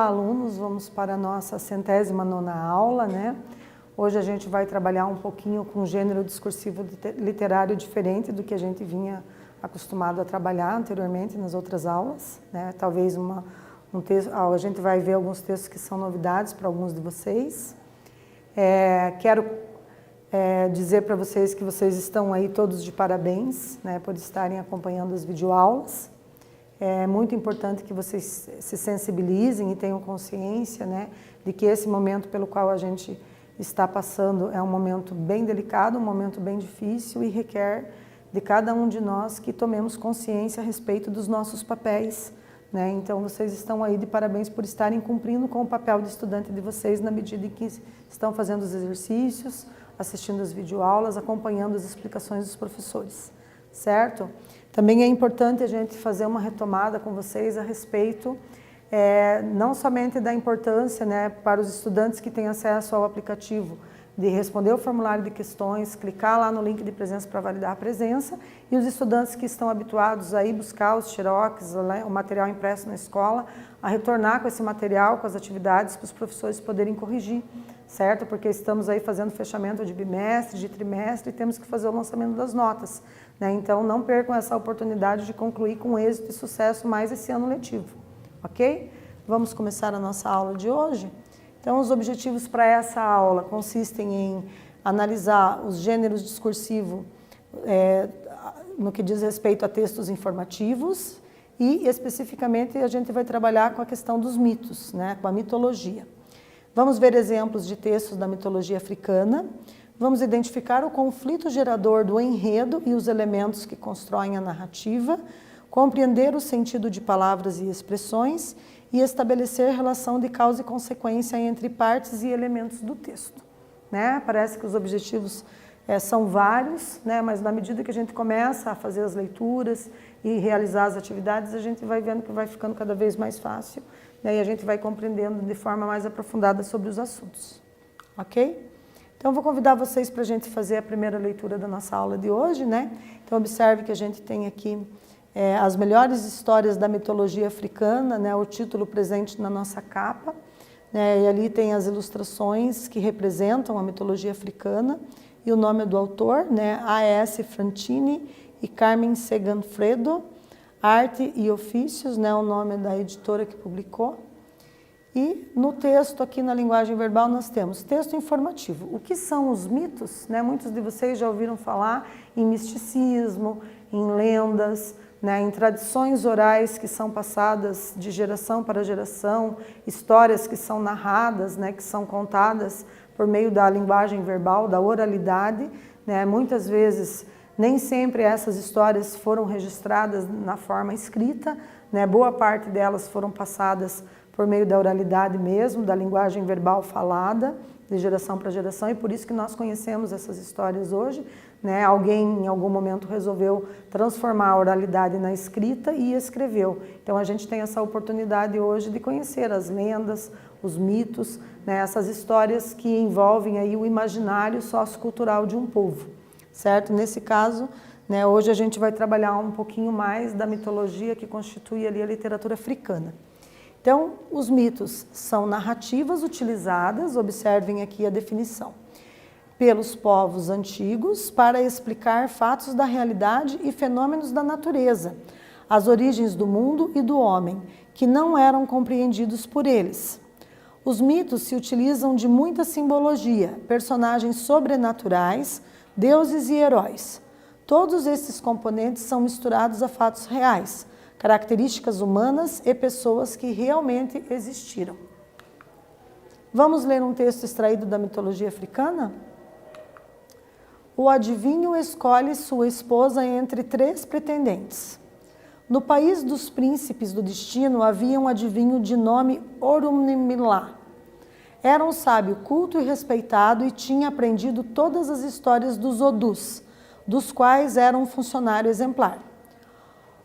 alunos, vamos para a nossa 109ª aula, né? Hoje a gente vai trabalhar um pouquinho com um gênero discursivo literário diferente do que a gente vinha acostumado a trabalhar anteriormente nas outras aulas, né? Talvez um texto, a gente vai ver alguns textos que são novidades para alguns de vocês. Quero dizer para vocês que vocês estão aí todos de parabéns, né, por estarem acompanhando as videoaulas. É muito importante que vocês se sensibilizem e tenham consciência, né, de que esse momento pelo qual a gente está passando é um momento bem delicado, um momento bem difícil e requer de cada um de nós que tomemos consciência a respeito dos nossos papéis, né? Então vocês estão aí de parabéns por estarem cumprindo com o papel de estudante de vocês na medida em que estão fazendo os exercícios, assistindo as videoaulas, acompanhando as explicações dos professores, certo? Também é importante a gente fazer uma retomada com vocês a respeito não somente da importância, né, para os estudantes que têm acesso ao aplicativo de responder o formulário de questões, clicar lá no link de presença para validar a presença, e os estudantes que estão habituados a ir buscar os xerox, o material impresso na escola, a retornar com esse material, com as atividades, para os professores poderem corrigir, certo? Porque estamos aí fazendo fechamento de bimestre, de trimestre, e temos que fazer o lançamento das notas, né? Então não percam essa oportunidade de concluir com êxito e sucesso mais esse ano letivo, ok? Vamos começar a nossa aula de hoje? Então, os objetivos para essa aula consistem em analisar os gêneros discursivos no que diz respeito a textos informativos e, especificamente, a gente vai trabalhar com a questão dos mitos, né, com a mitologia. Vamos ver exemplos de textos da mitologia africana, vamos identificar o conflito gerador do enredo e os elementos que constroem a narrativa, compreender o sentido de palavras e expressões e estabelecer relação de causa e consequência entre partes e elementos do texto, né? Parece que os objetivos são vários, né? Mas na medida que a gente começa a fazer as leituras e realizar as atividades, a gente vai vendo que vai ficando cada vez mais fácil, né? E a gente vai compreendendo de forma mais aprofundada sobre os assuntos, ok? Então, eu vou convidar vocês para a gente fazer a primeira leitura da nossa aula de hoje, né? Então, observe que a gente tem aqui as melhores histórias da mitologia africana, né, o título presente na nossa capa, né, e ali tem as ilustrações que representam a mitologia africana e o nome do autor, né, A.S. Fantini e Carmen Seganfredo, Arte e Ofícios, né, o nome da editora que publicou. E no texto, aqui na linguagem verbal, nós temos texto informativo. O que são os mitos? Né? Muitos de vocês já ouviram falar em misticismo, em lendas, né, em tradições orais que são passadas de geração para geração, histórias que são narradas, né, que são contadas por meio da linguagem verbal, da oralidade, né, muitas vezes nem sempre essas histórias foram registradas na forma escrita, né, boa parte delas foram passadas por meio da oralidade mesmo, da linguagem verbal falada, de geração para geração, e por isso que nós conhecemos essas histórias hoje, né? Alguém em algum momento resolveu transformar a oralidade na escrita e escreveu. Então a gente tem essa oportunidade hoje de conhecer as lendas, os mitos, né? Essas histórias que envolvem aí o imaginário sociocultural de um povo, certo? Nesse caso, né, hoje a gente vai trabalhar um pouquinho mais da mitologia que constitui ali a literatura africana. Então, os mitos são narrativas utilizadas, observem aqui a definição, pelos povos antigos para explicar fatos da realidade e fenômenos da natureza, as origens do mundo e do homem, que não eram compreendidos por eles. Os mitos se utilizam de muita simbologia, personagens sobrenaturais, deuses e heróis. Todos esses componentes são misturados a fatos reais, características humanas e pessoas que realmente existiram. Vamos ler um texto extraído da mitologia africana? O adivinho escolhe sua esposa entre 3 pretendentes. No país dos príncipes do destino havia um adivinho de nome Orunmila. Era um sábio culto e respeitado e tinha aprendido todas as histórias dos Odus, dos quais era um funcionário exemplar.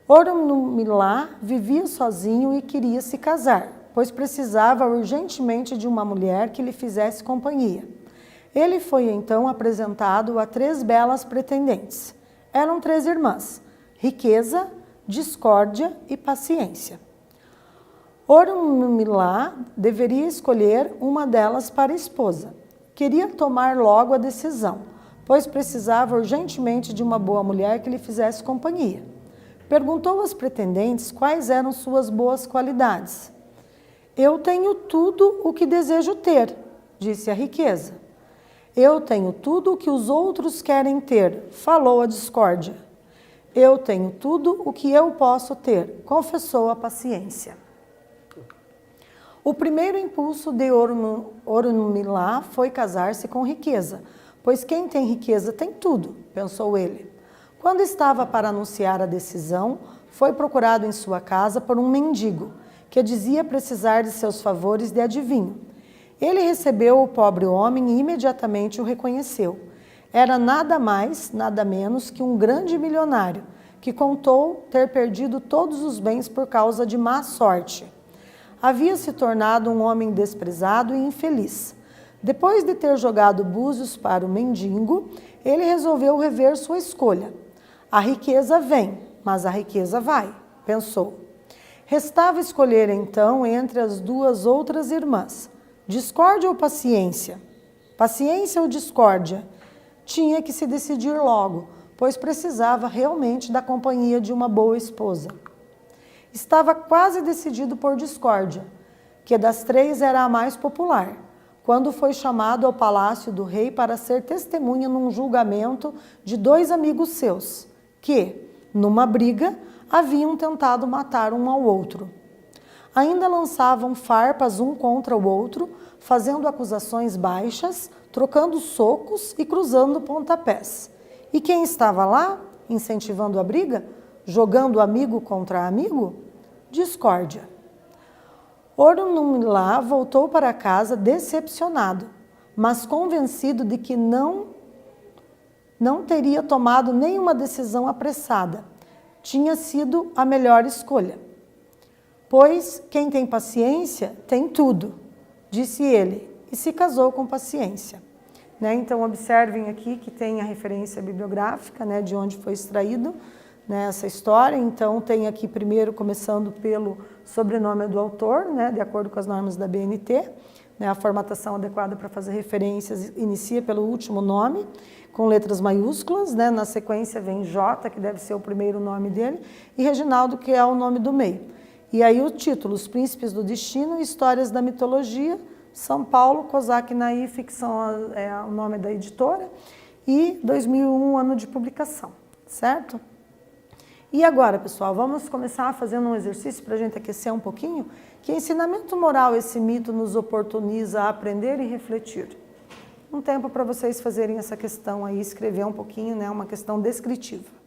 Orunmila vivia sozinho e queria se casar, pois precisava urgentemente de uma mulher que lhe fizesse companhia. Ele foi então apresentado a 3 belas pretendentes. Eram 3 irmãs, riqueza, discórdia e paciência. Orunmila deveria escolher uma delas para esposa. Queria tomar logo a decisão, pois precisava urgentemente de uma boa mulher que lhe fizesse companhia. Perguntou às pretendentes quais eram suas boas qualidades. Eu tenho tudo o que desejo ter, disse a riqueza. Eu tenho tudo o que os outros querem ter, falou a discórdia. Eu tenho tudo o que eu posso ter, confessou a paciência. O primeiro impulso de Orunmila foi casar-se com riqueza, pois quem tem riqueza tem tudo, pensou ele. Quando estava para anunciar a decisão, foi procurado em sua casa por um mendigo, que dizia precisar de seus favores de adivinho. Ele recebeu o pobre homem e imediatamente o reconheceu. Era nada mais, nada menos que um grande milionário, que contou ter perdido todos os bens por causa de má sorte. Havia se tornado um homem desprezado e infeliz. Depois de ter jogado búzios para o mendigo, ele resolveu rever sua escolha. A riqueza vem, mas a riqueza vai, pensou. Restava escolher então entre as duas outras irmãs, discórdia ou paciência? Paciência ou discórdia? Tinha que se decidir logo, pois precisava realmente da companhia de uma boa esposa. Estava quase decidido por discórdia, que das três era a mais popular, quando foi chamado ao palácio do rei para ser testemunha num julgamento de dois amigos seus, que, numa briga, haviam tentado matar um ao outro. Ainda lançavam farpas um contra o outro, fazendo acusações baixas, trocando socos e cruzando pontapés. E quem estava lá, incentivando a briga? Jogando amigo contra amigo? Discórdia. Orunmila voltou para casa decepcionado, mas convencido de que não teria tomado nenhuma decisão apressada. Tinha sido a melhor escolha. Pois quem tem paciência tem tudo, disse ele, e se casou com paciência. Então, observem aqui que tem a referência bibliográfica, de onde foi extraído essa história. Então, tem aqui primeiro, começando pelo sobrenome do autor, de acordo com as normas da BNT. A formatação adequada para fazer referências inicia pelo último nome, com letras maiúsculas. Na sequência vem J, que deve ser o primeiro nome dele, e Reginaldo, que é o nome do meio. E aí o título, Os Príncipes do Destino, Histórias da Mitologia, São Paulo, Kozak Naif, que é o nome da editora, e 2001, ano de publicação, certo? E agora, pessoal, vamos começar fazendo um exercício para a gente aquecer um pouquinho. Que ensinamento moral esse mito nos oportuniza a aprender e refletir? Um tempo para vocês fazerem essa questão aí, escrever um pouquinho, uma questão descritiva.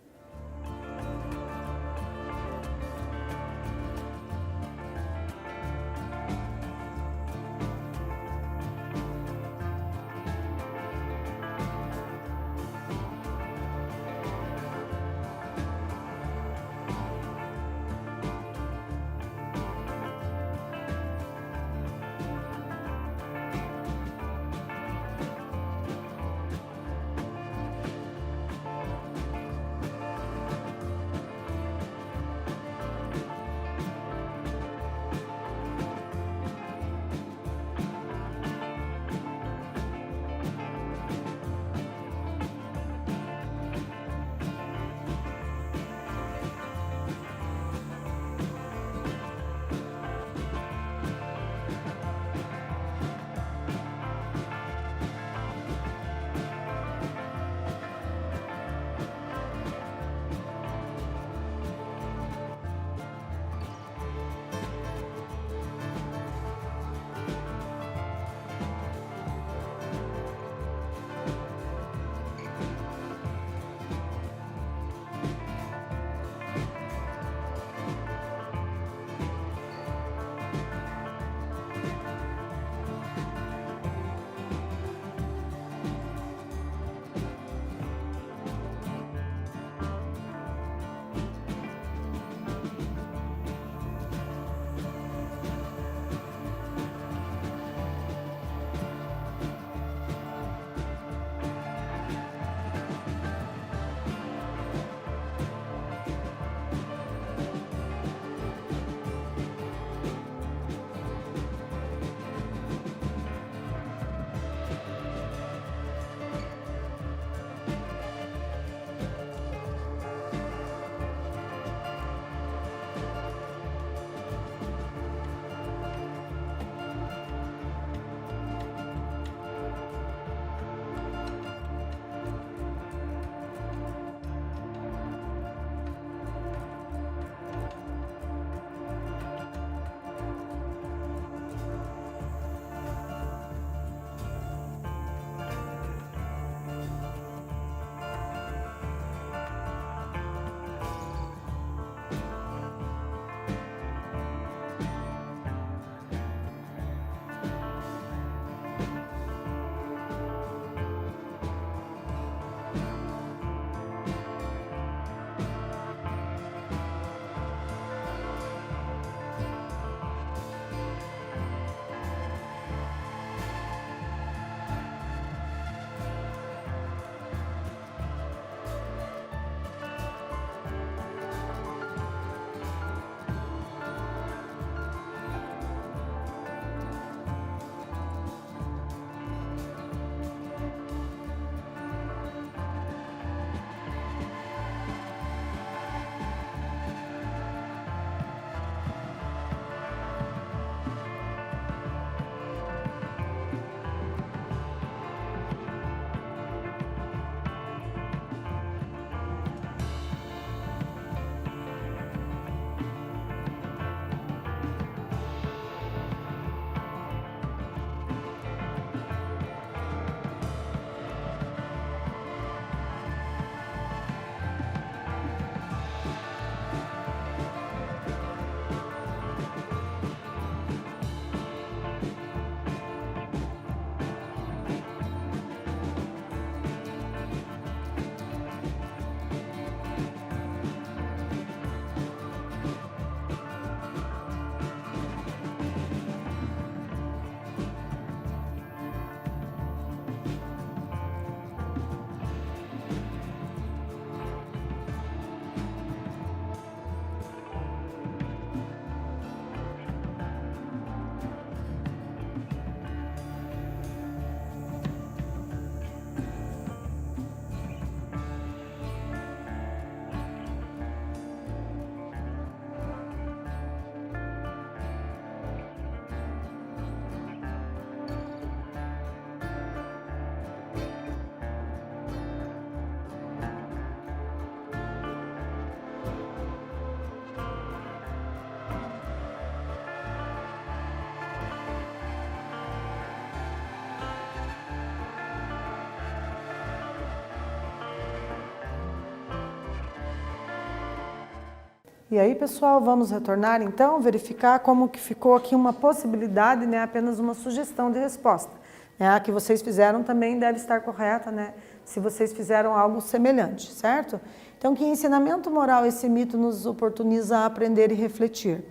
E aí, pessoal, vamos retornar então, verificar como que ficou aqui uma possibilidade, né, apenas uma sugestão de resposta. A que vocês fizeram também deve estar correta, né, se vocês fizeram algo semelhante, certo? Então, que ensinamento moral esse mito nos oportuniza a aprender e refletir?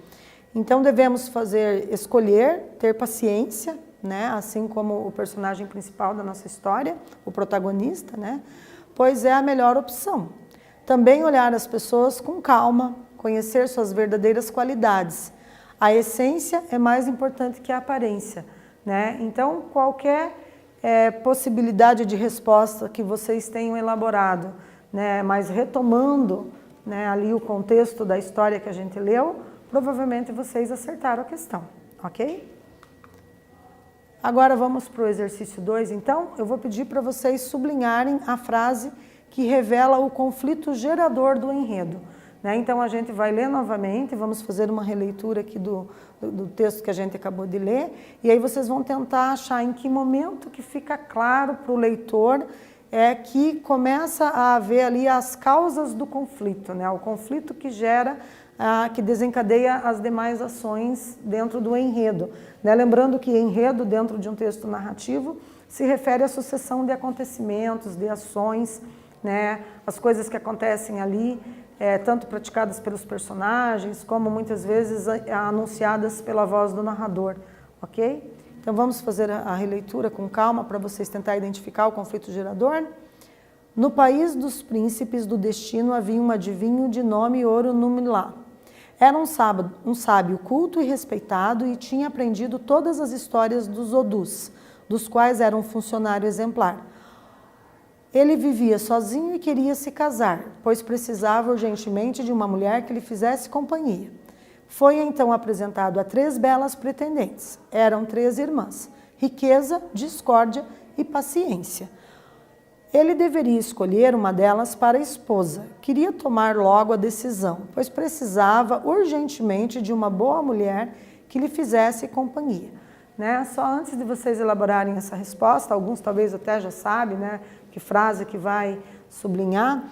Então, devemos escolher, ter paciência, né, assim como o personagem principal da nossa história, o protagonista, né, pois é a melhor opção. Também olhar as pessoas com calma, conhecer suas verdadeiras qualidades. A essência é mais importante que a aparência, né? Então, qualquer possibilidade de resposta que vocês tenham elaborado, né, mas retomando, né, ali o contexto da história que a gente leu, provavelmente vocês acertaram a questão, ok? Agora vamos para o exercício 2, então. Eu vou pedir para vocês sublinharem a frase que revela o conflito gerador do enredo. Né? Então, a gente vai ler novamente, vamos fazer uma releitura aqui do texto que a gente acabou de ler, e aí vocês vão tentar achar em que momento que fica claro para o leitor que começa a haver ali as causas do conflito, né? O conflito que gera, que desencadeia as demais ações dentro do enredo. Né? Lembrando que enredo, dentro de um texto narrativo, se refere à sucessão de acontecimentos, de ações, né? As coisas que acontecem ali, tanto praticadas pelos personagens, como muitas vezes anunciadas pela voz do narrador, ok? Então vamos fazer a releitura com calma para vocês tentar identificar o conflito gerador. No país dos príncipes do destino havia um adivinho de nome Orunmila. Era um sábio culto e respeitado e tinha aprendido todas as histórias dos Odus, dos quais era um funcionário exemplar. Ele vivia sozinho e queria se casar, pois precisava urgentemente de uma mulher que lhe fizesse companhia. Foi então apresentado a 3 belas pretendentes. Eram 3 irmãs: riqueza, discórdia e paciência. Ele deveria escolher uma delas para esposa. Queria tomar logo a decisão, pois precisava urgentemente de uma boa mulher que lhe fizesse companhia. Né? Só antes de vocês elaborarem essa resposta, alguns talvez até já sabem, né, que frase que vai sublinhar.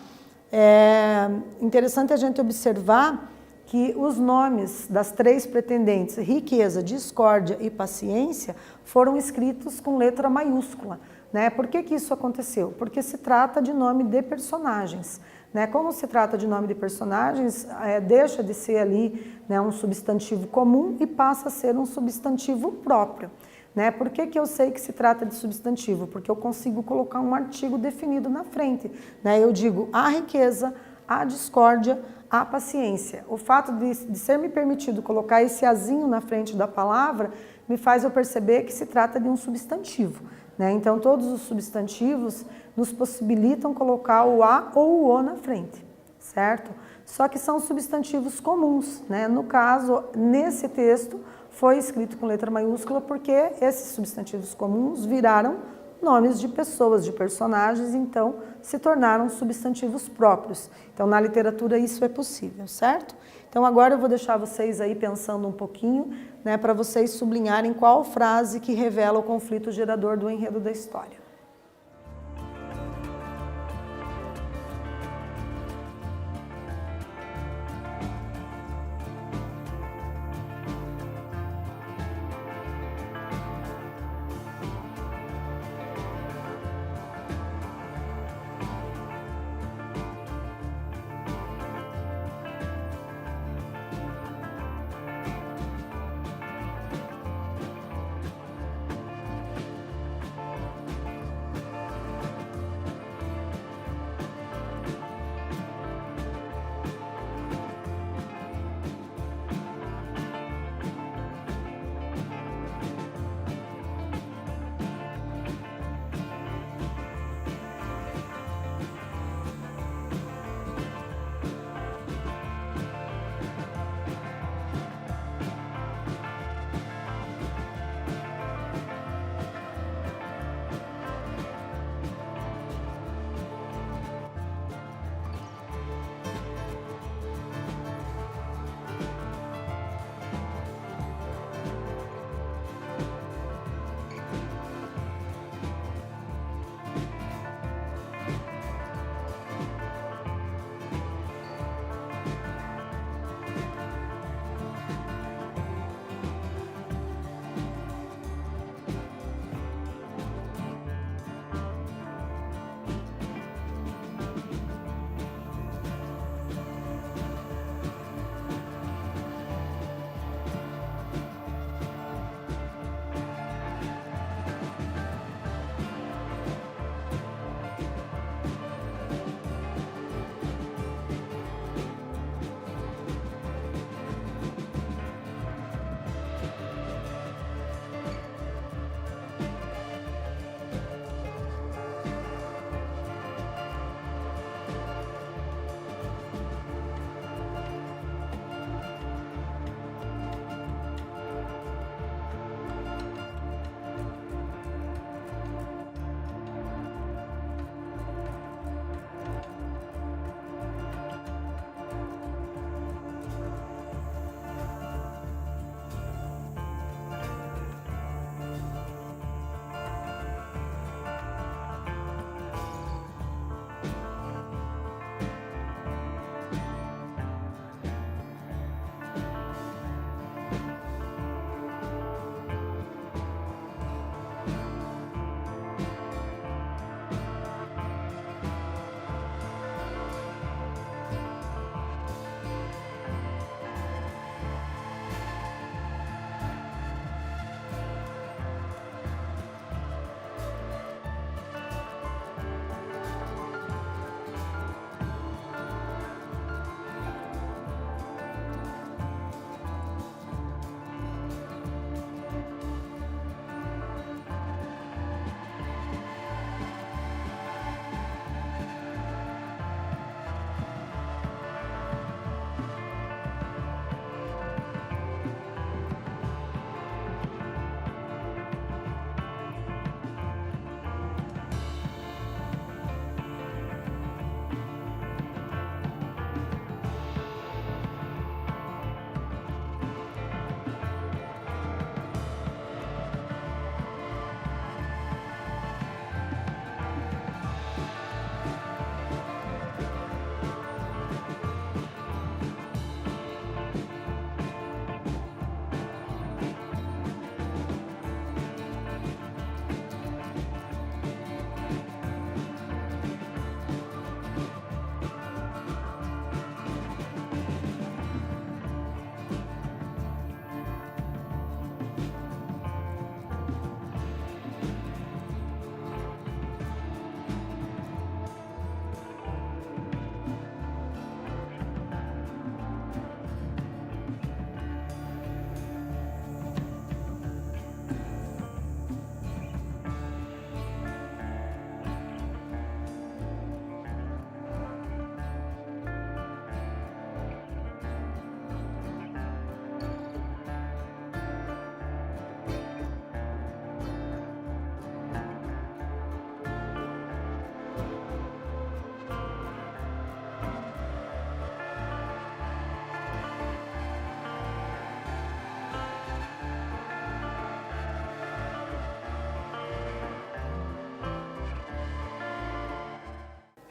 É interessante a gente observar que os nomes das 3 pretendentes, riqueza, discórdia e paciência, foram escritos com letra maiúscula. Né? Por que isso aconteceu? Porque se trata de nome de personagens. Né? Como se trata de nome de personagens, deixa de ser ali, né, um substantivo comum e passa a ser um substantivo próprio. Né? Por que eu sei que se trata de substantivo? Porque eu consigo colocar um artigo definido na frente. Né? Eu digo a riqueza, a discórdia, a paciência. O fato de ser me permitido colocar esse azinho na frente da palavra me faz eu perceber que se trata de um substantivo. Né? Então, todos os substantivos nos possibilitam colocar o a ou o o na frente, certo? Só que são substantivos comuns. Né? No caso, nesse texto, foi escrito com letra maiúscula porque esses substantivos comuns viraram nomes de pessoas, de personagens, então se tornaram substantivos próprios. Então, na literatura isso é possível, certo? Então, agora eu vou deixar vocês aí pensando um pouquinho, né, para vocês sublinharem qual frase que revela o conflito gerador do enredo da história.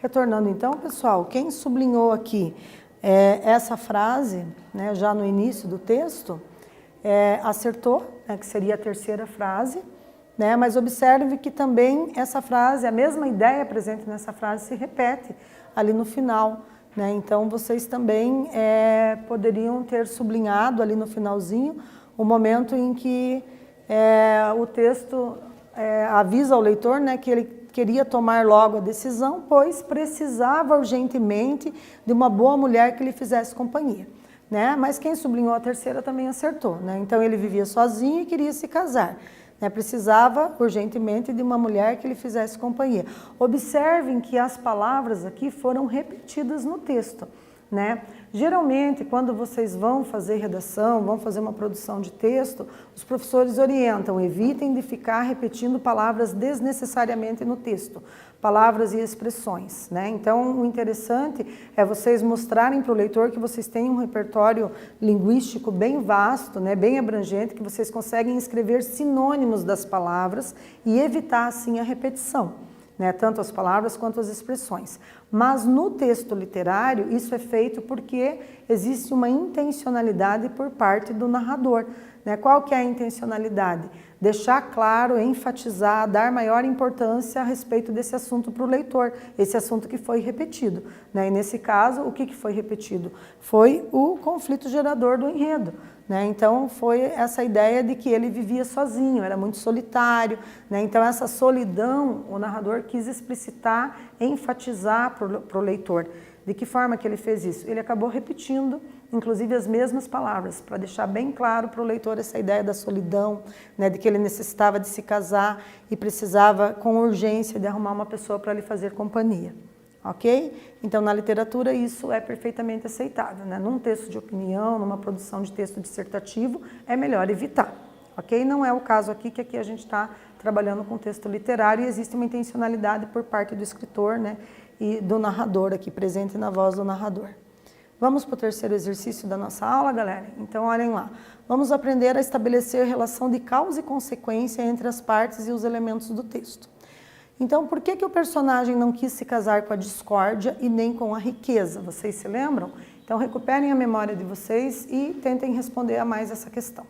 Retornando então, pessoal, quem sublinhou aqui essa frase, né, já no início do texto, acertou, né, que seria a terceira frase, né, mas observe que também essa frase, a mesma ideia presente nessa frase se repete ali no final, né, então vocês também poderiam ter sublinhado ali no finalzinho o momento em que o texto avisa ao leitor, né, que ele queria tomar logo a decisão, pois precisava urgentemente de uma boa mulher que lhe fizesse companhia, né? Mas quem sublinhou a terceira também acertou, né? Então ele vivia sozinho e queria se casar, né? Precisava urgentemente de uma mulher que lhe fizesse companhia. Observem que as palavras aqui foram repetidas no texto, né? Geralmente, quando vocês vão fazer redação, vão fazer uma produção de texto, os professores orientam, evitem de ficar repetindo palavras desnecessariamente no texto, palavras e expressões, né? Então, o interessante é vocês mostrarem para o leitor que vocês têm um repertório linguístico bem vasto, né? Bem abrangente, que vocês conseguem escrever sinônimos das palavras e evitar, assim, a repetição, né? Tanto as palavras quanto as expressões. Mas no texto literário, isso é feito porque existe uma intencionalidade por parte do narrador, né? Qual que é a intencionalidade? Deixar claro, enfatizar, dar maior importância a respeito desse assunto para o leitor, esse assunto que foi repetido, né? E nesse caso, o que foi repetido? Foi o conflito gerador do enredo, né? Então foi essa ideia de que ele vivia sozinho, era muito solitário, né? Então essa solidão o narrador quis explicitar, enfatizar para o leitor. De que forma que ele fez isso? Ele acabou repetindo, inclusive, as mesmas palavras, para deixar bem claro para o leitor essa ideia da solidão, né, de que ele necessitava de se casar e precisava, com urgência, de arrumar uma pessoa para lhe fazer companhia. Ok? Então, na literatura, isso é perfeitamente aceitável, né? Num texto de opinião, numa produção de texto dissertativo, é melhor evitar. Ok? Não é o caso aqui, que aqui a gente está trabalhando com texto literário e existe uma intencionalidade por parte do escritor, né, e do narrador aqui, presente na voz do narrador. Vamos para o terceiro exercício da nossa aula, galera? Então, olhem lá. Vamos aprender a estabelecer relação de causa e consequência entre as partes e os elementos do texto. Então, por que o personagem não quis se casar com a discórdia e nem com a riqueza? Vocês se lembram? Então, recuperem a memória de vocês e tentem responder a mais essa questão.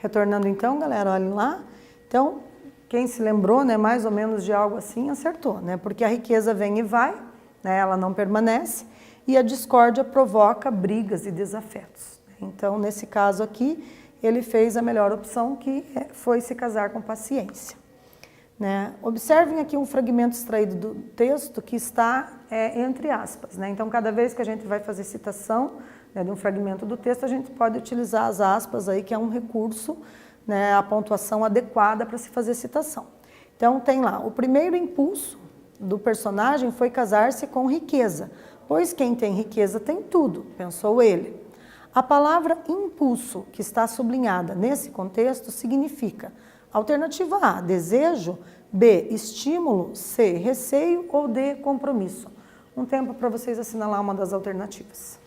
Retornando então, galera, olhem lá. Então, quem se lembrou, né, mais ou menos de algo assim, acertou, né? Porque a riqueza vem e vai, né, ela não permanece, e a discórdia provoca brigas e desafetos. Então, nesse caso aqui, ele fez a melhor opção, que foi se casar com paciência. Né? Observem aqui um fragmento extraído do texto que está entre aspas. Né? Então, cada vez que a gente vai fazer citação, né, de um fragmento do texto, a gente pode utilizar as aspas aí, que é um recurso, né, a pontuação adequada para se fazer citação. Então, tem lá, o primeiro impulso do personagem foi casar-se com riqueza, pois quem tem riqueza tem tudo, pensou ele. A palavra impulso, que está sublinhada nesse contexto, significa alternativa A, desejo, B, estímulo, C, receio ou D, compromisso. Um tempo para vocês assinalar uma das alternativas.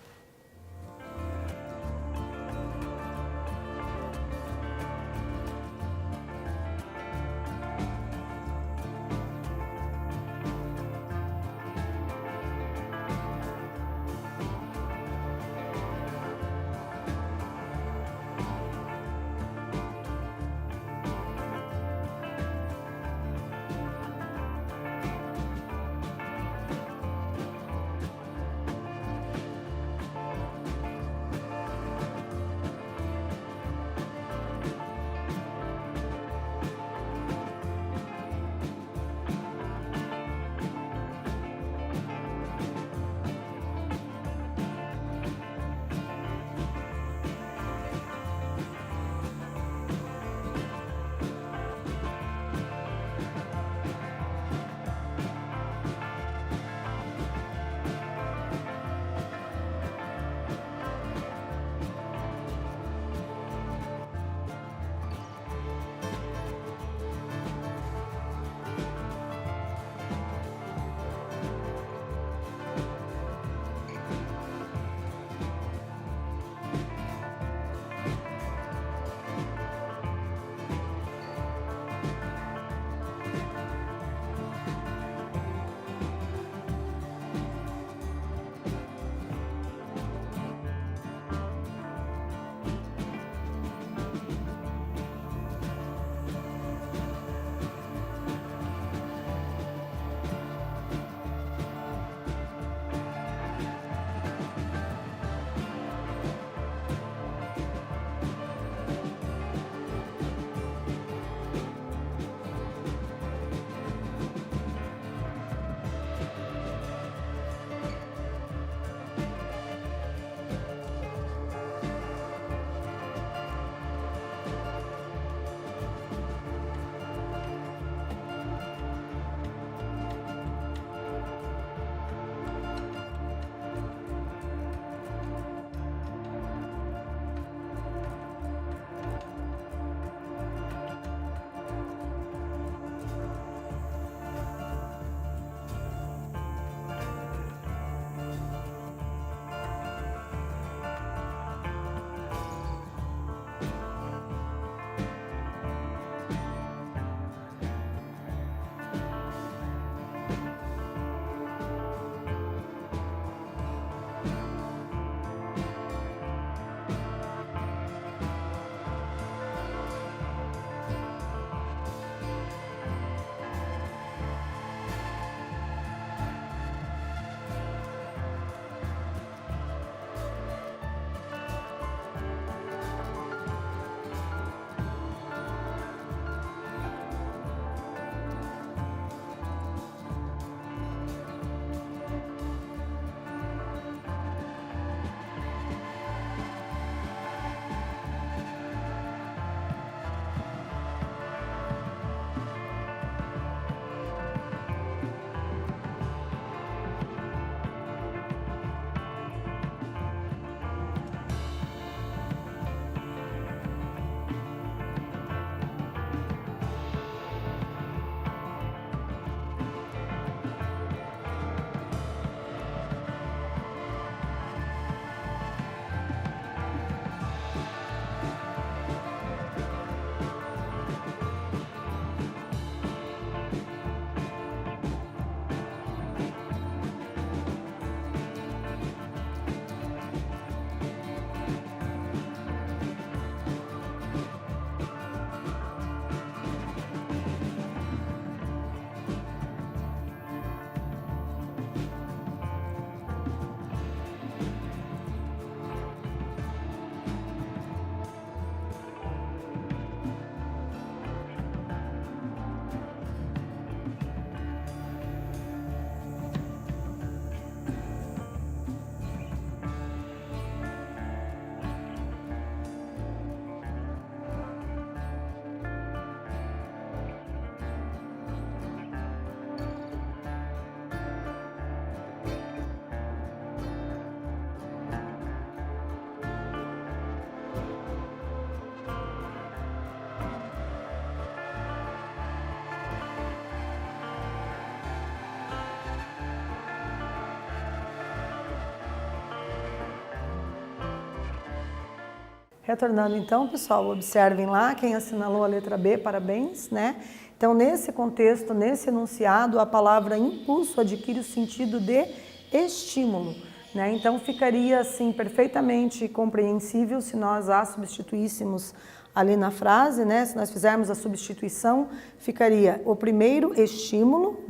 Retornando então, pessoal, observem lá quem assinalou a letra B, parabéns, né? Então, nesse contexto, nesse enunciado, a palavra impulso adquire o sentido de estímulo, né? Então, ficaria assim perfeitamente compreensível se nós a substituíssemos ali na frase, né? Se nós fizermos a substituição, ficaria o primeiro estímulo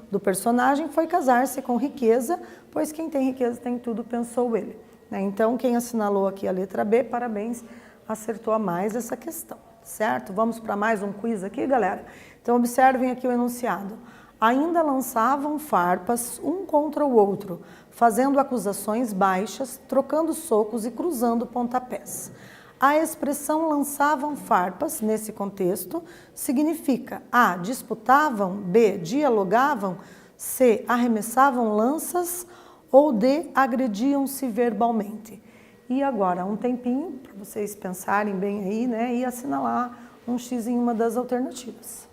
do personagem foi casar-se com riqueza, pois quem tem riqueza tem tudo, pensou ele. Então, quem assinalou aqui a letra B, parabéns, acertou a mais essa questão, certo? Vamos para mais um quiz aqui, galera? Então, observem aqui o enunciado. Ainda lançavam farpas um contra o outro, fazendo acusações baixas, trocando socos e cruzando pontapés. A expressão lançavam farpas, nesse contexto, significa A, disputavam, B, dialogavam, C, arremessavam lanças, ou D, agrediam-se verbalmente. E agora, um tempinho para vocês pensarem bem aí, né, e assinalar um X em uma das alternativas.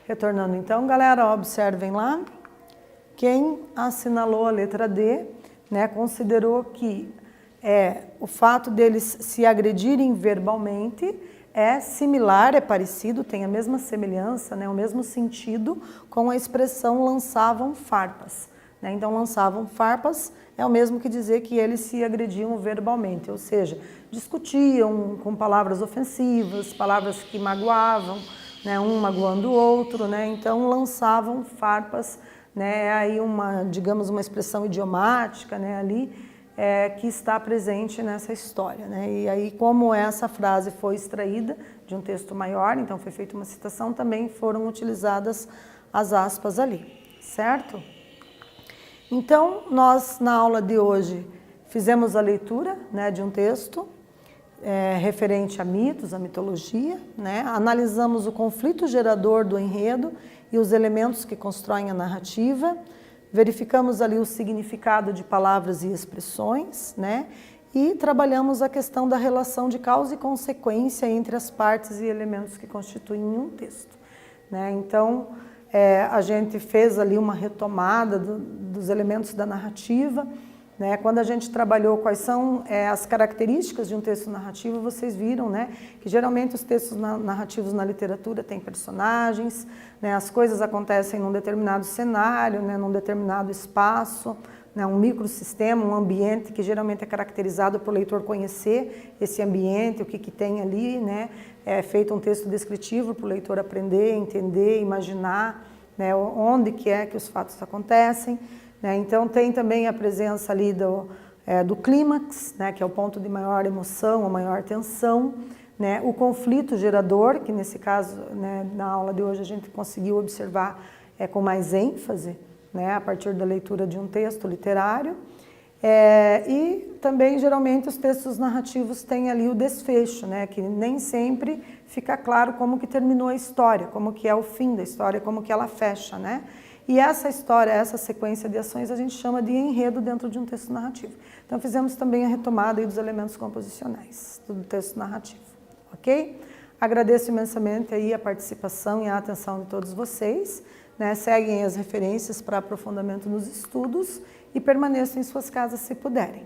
Retornando então, galera, observem lá. Quem assinalou a letra D, né, considerou que o fato deles se agredirem verbalmente é similar, é parecido, tem a mesma semelhança, né, o mesmo sentido com a expressão lançavam farpas. Né? Então, lançavam farpas é o mesmo que dizer que eles se agrediam verbalmente, ou seja, discutiam com palavras ofensivas, palavras que magoavam, né, um magoando o outro, né? Então lançavam farpas, né? Aí digamos, uma expressão idiomática, né, ali, que está presente nessa história, né? E aí, como essa frase foi extraída de um texto maior, então foi feita uma citação, também foram utilizadas as aspas ali, certo? Então, nós na aula de hoje fizemos a leitura, né, de um texto referente a mitos, a mitologia, né? Analisamos o conflito gerador do enredo e os elementos que constroem a narrativa, verificamos ali o significado de palavras e expressões, né? E trabalhamos a questão da relação de causa e consequência entre as partes e elementos que constituem um texto, né? Então, a gente fez ali uma retomada dos elementos da narrativa, né? Quando a gente trabalhou quais são as características de um texto narrativo, vocês viram, né, que geralmente os textos narrativos na literatura têm personagens, né, as coisas acontecem num determinado cenário, né, num determinado espaço, né, um microsistema, um ambiente que geralmente é caracterizado por o leitor conhecer esse ambiente, o que tem ali, né, é feito um texto descritivo para o leitor aprender, entender, imaginar, né, onde que é que os fatos acontecem. Então, tem também a presença ali do clímax, né, que é o ponto de maior emoção, a maior tensão, né, o conflito gerador, que nesse caso, né, na aula de hoje a gente conseguiu observar com mais ênfase, né, a partir da leitura de um texto literário, e também, geralmente, os textos narrativos têm ali o desfecho, né, que nem sempre fica claro como que terminou a história, como que é o fim da história, como que ela fecha, né? E essa história, essa sequência de ações, a gente chama de enredo dentro de um texto narrativo. Então, fizemos também a retomada aí dos elementos composicionais do texto narrativo, ok? Agradeço imensamente aí a participação e a atenção de todos vocês, né? Seguem as referências para aprofundamento nos estudos e permaneçam em suas casas se puderem.